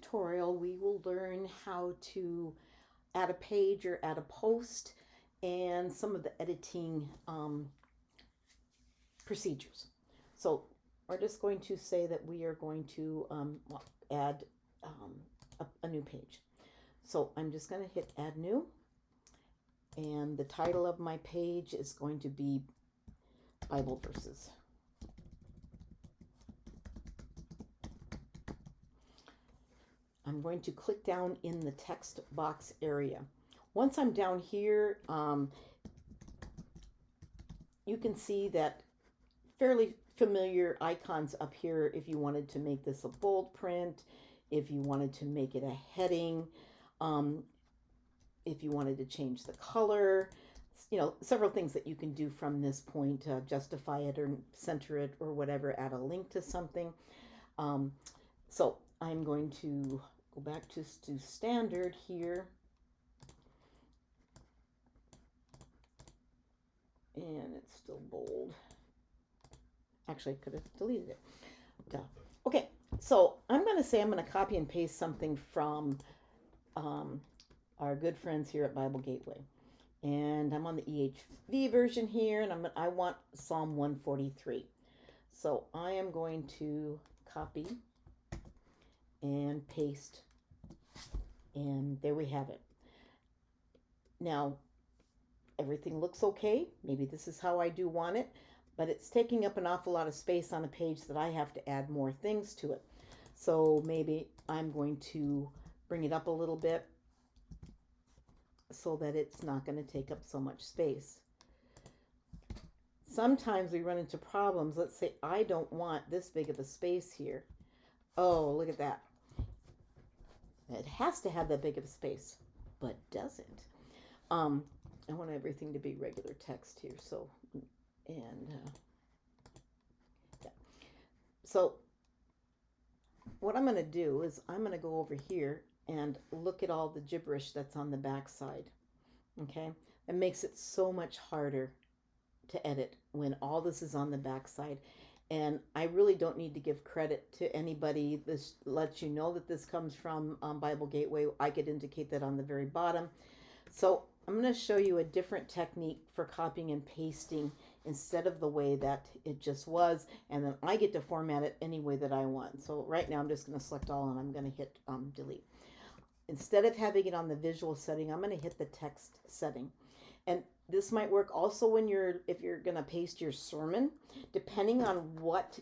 Tutorial, we will learn how to add a page or add a post and some of the editing procedures. So we're just going to say that we are going to add a new page. So I'm just going to hit add new, and the title of my page is going to be Bible verses. I'm going to click down in the text box area. Once I'm down here, you can see that fairly familiar icons up here if you wanted to make this a bold print, if you wanted to make it a heading, if you wanted to change the color, several things that you can do from this point to justify it or center it or whatever, add a link to something. So I'm going to go back to standard here. And it's still bold. Actually, I could have deleted it. Duh. Okay, so I'm going to say I'm going to copy and paste something from our good friends here at Bible Gateway. And I'm on the EHV version here, and I want Psalm 143. So I am going to copy and paste, and there we have it. Now, everything looks okay. Maybe this is how I do want it, but it's taking up an awful lot of space on a page that I have to add more things to it. So maybe I'm going to bring it up a little bit so that it's not going to take up so much space. Sometimes we run into problems. Let's say I don't want this big of a space here. Oh, look at that. It has to have that big of a space, but doesn't. I want everything to be regular text here. So, yeah. So what I'm going to do is I'm going to go over here and look at all the gibberish that's on the back side. Okay, it makes it so much harder to edit when all this is on the back side. And I really don't need to give credit to anybody. This lets you know that this comes from Bible Gateway. I could indicate that on the very bottom. So I'm going to show you a different technique for copying and pasting instead of the way that it just was. And then I get to format it any way that I want. So right now I'm just going to select all and I'm going to hit delete. Instead of having it on the visual setting, I'm going to hit the text setting. And this might work also when if you're going to paste your sermon, depending on what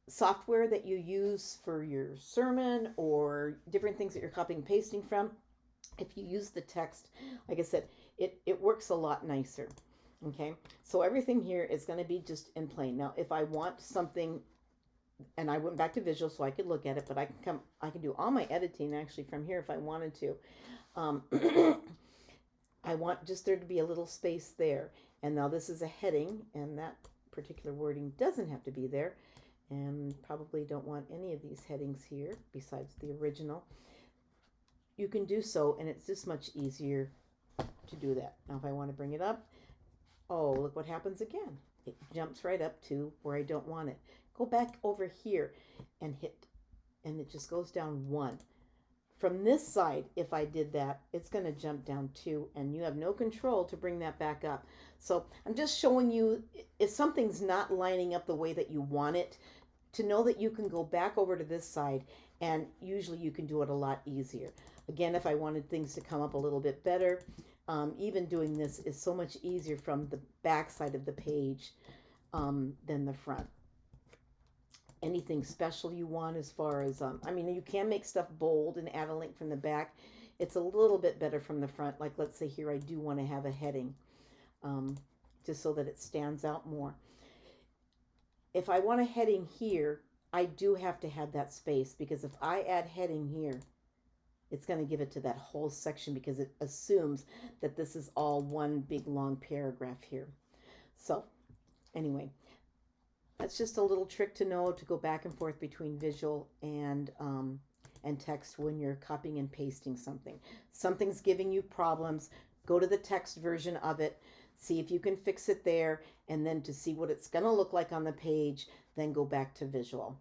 software that you use for your sermon or different things that you're copying and pasting from. If you use the text, like I said, it works a lot nicer. Okay, so everything here is going to be just in plain. Now, if I want something, and I went back to visual so I could look at it, but I can do all my editing actually from here if I wanted to. I want just there to be a little space there. And now this is a heading, and that particular wording doesn't have to be there. And probably don't want any of these headings here besides the original. You can do so, and it's just much easier to do that. Now, if I want to bring it up, oh, look what happens again. It jumps right up to where I don't want it. Go back over here and hit, and it just goes down 1. From this side, if I did that, it's going to jump down 2, and you have no control to bring that back up. So I'm just showing you if something's not lining up the way that you want it, to know that you can go back over to this side, and usually you can do it a lot easier. Again, if I wanted things to come up a little bit better, even doing this is so much easier from the back side of the page than the front. Anything special you want as far as, you can make stuff bold and add a link from the back. It's a little bit better from the front. Like, let's say here I do want to have a heading, just so that it stands out more. If I want a heading here, I do have to have that space, because if I add heading here, it's going to give it to that whole section because it assumes that this is all one big long paragraph here. So anyway, that's just a little trick to know, to go back and forth between visual and text when you're copying and pasting something. Something's giving you problems, go to the text version of it, see if you can fix it there, and then to see what it's going to look like on the page, then go back to visual.